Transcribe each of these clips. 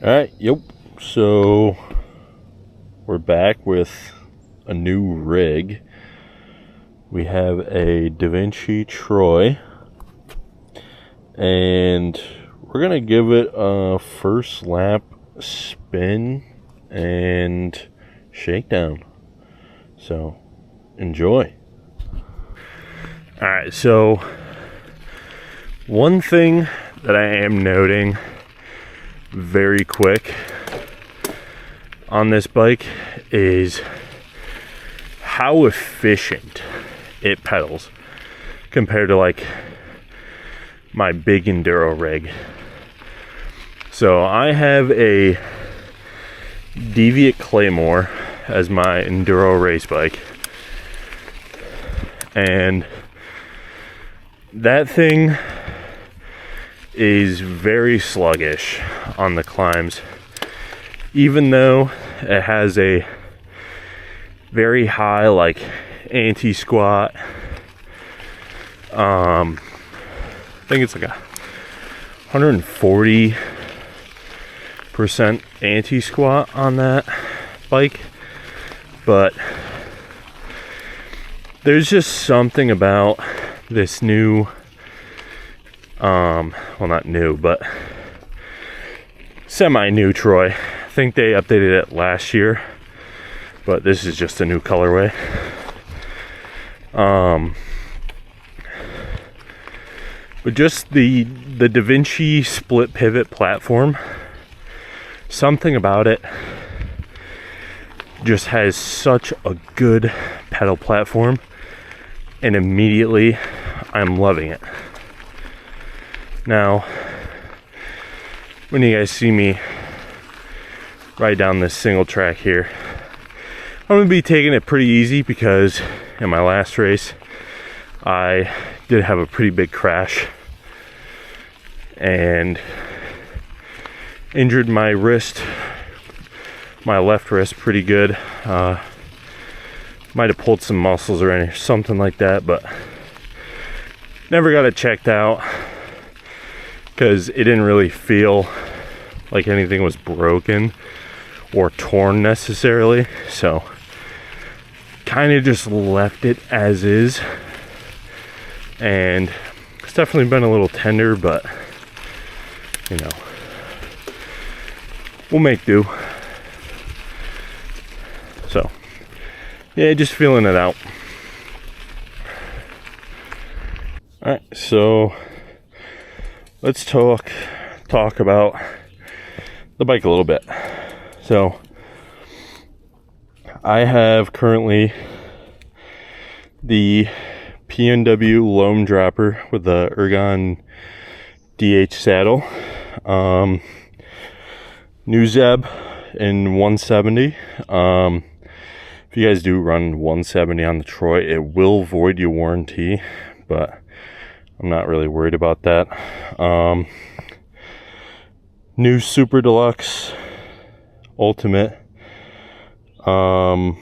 Alright, yep. So we're back with a new rig. We have a Devinci Troy, and we're gonna give it a first lap spin and shakedown. So enjoy. Alright, so one thing that I am noting very quick on this bike is how efficient it pedals compared to like my big enduro rig. So I have a Deviate Claymore as my enduro race bike, and that thing is very sluggish on the climbs, even though it has a very high like anti-squat. I think it's like a 140% anti-squat on that bike, but there's just something about this new well, not new, but semi-new Troy. I think they updated it last year, but this is just a new colorway. But just the Devinci split pivot platform, something about it just has such a good pedal platform, and immediately I'm loving it. Now, when you guys see me ride down this single track here, I'm gonna be taking it pretty easy because in my last race I did have a pretty big crash and injured my wrist, my left wrist, pretty good. Might have pulled some muscles or something like that, but never got it checked out because it didn't really feel like anything was broken or torn necessarily, so kind of just left it as is. And it's definitely been a little tender, but you know, we'll make do. So yeah, just feeling it out. All right, so let's talk about the bike a little bit. So I have currently the PNW Loam Dropper with the Ergon DH saddle, new Zeb in 170. If you guys do run 170 on the Troy, it will void your warranty, but I'm not really worried about that. New Super Deluxe Ultimate. No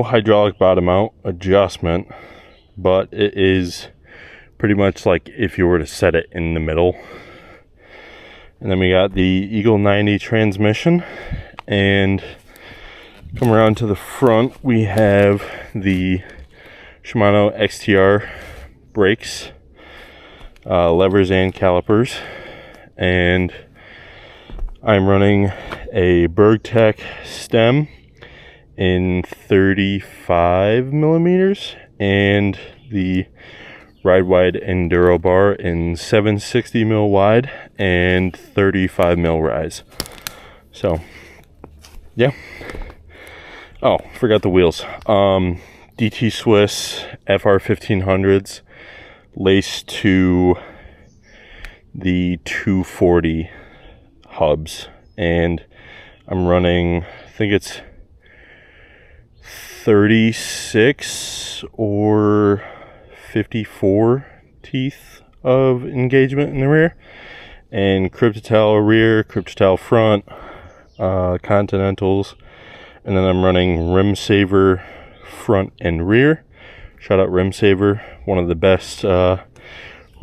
hydraulic bottom mount adjustment, but it is pretty much like if you were to set it in the middle. And then we got the Eagle 90 transmission, and come around to the front, we have the Shimano XTR brakes, levers and calipers, and I'm running a BergTech stem in 35 millimeters and the Ride Wide Enduro bar in 760 mil wide and 35 mil rise. So yeah. Oh, forgot the wheels. DT Swiss FR 1500s laced to the 240 hubs, and I'm running, I think it's 36 or 54 teeth of engagement in the rear, and Cryptotal rear, Cryptotal front, Continentals, and then I'm running Rim Saver front and rear. Shout out Rim Saver, one of the best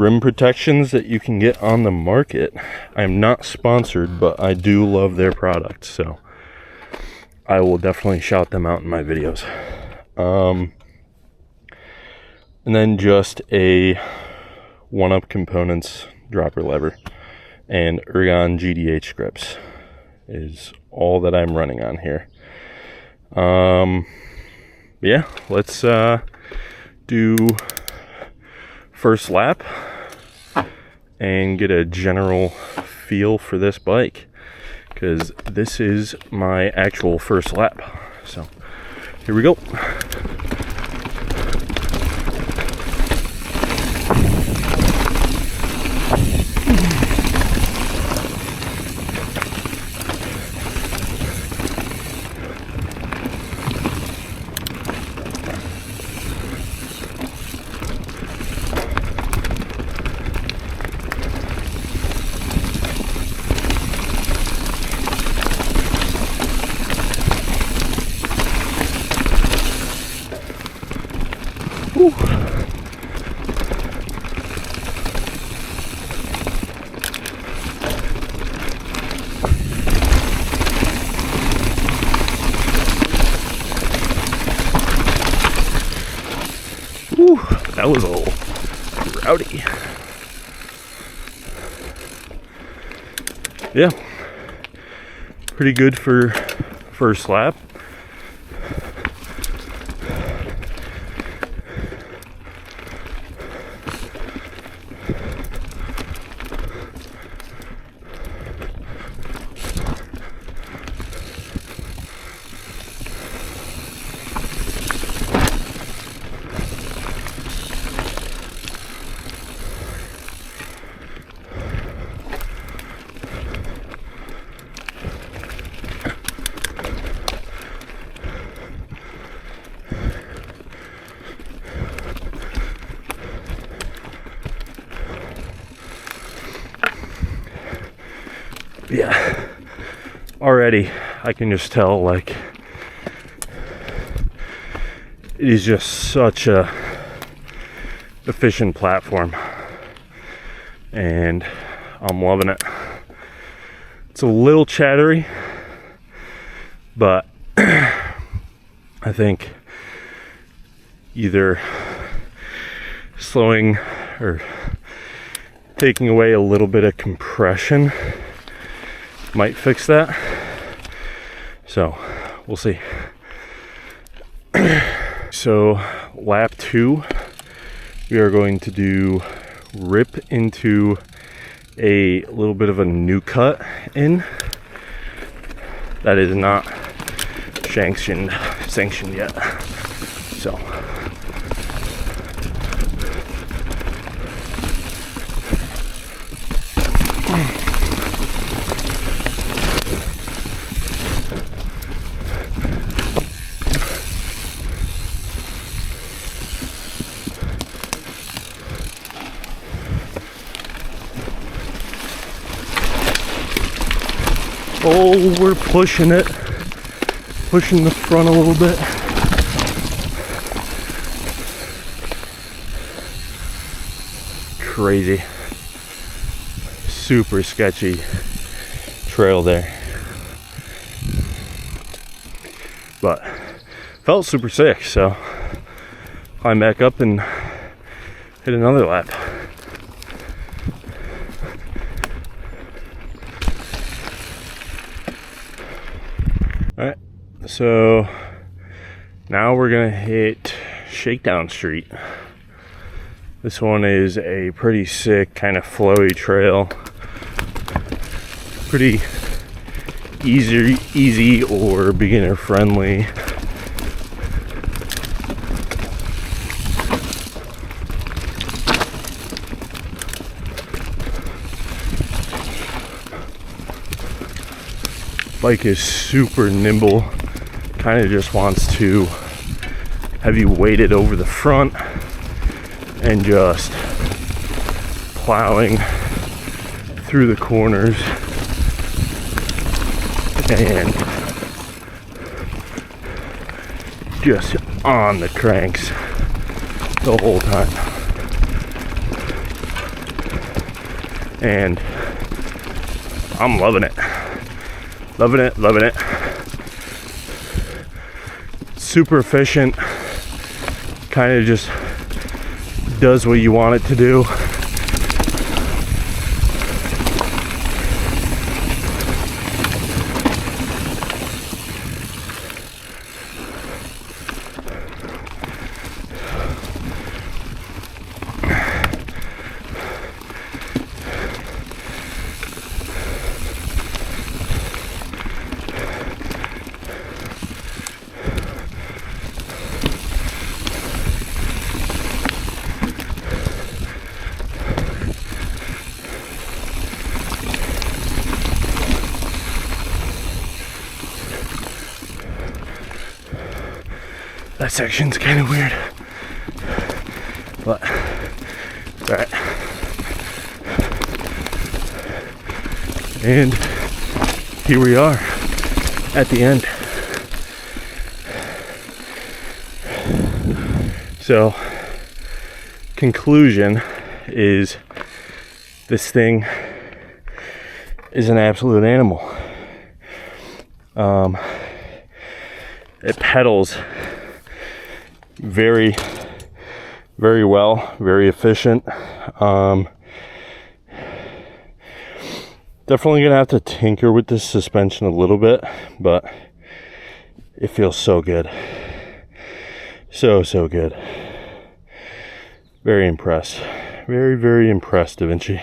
rim protections that you can get on the market. I'm not sponsored, but I do love their products, so I will definitely shout them out in my videos. And then just a 1-Up Components dropper lever and Ergon GDH grips is all that I'm running on here. Yeah, let's do first lap and get a general feel for this bike, because this is my actual first lap. So here we go. Ooh, that was a little rowdy. Yeah, pretty good for first lap. Yeah, already I can just tell, like, it is just such a efficient platform, and I'm loving it. It's a little chattery, but I think either slowing or taking away a little bit of compression might fix that. So we'll see. So lap 2, we are going to do rip into a little bit of a new cut in. That is not sanctioned yet. So oh, we're pushing it. Pushing the front a little bit. Crazy. Super sketchy trail there. But felt super sick, so climb back up and hit another lap. Alright, so now we're gonna hit Shakedown Street. This one is a pretty sick, kind of flowy trail. Pretty easy or beginner friendly. Bike is super nimble, kind of just wants to have you weighted over the front and just plowing through the corners and just on the cranks the whole time. and I'm loving it. Loving it, loving it. Super efficient, kind of just does what you want it to do. That section's kind of weird, but it's all right. And here we are at the end. So, conclusion is this thing is an absolute animal. It pedals very, very well, very efficient. Definitely gonna have to tinker with this suspension a little bit, but it feels so good. So good. Very impressed. Very, very impressed, Devinci.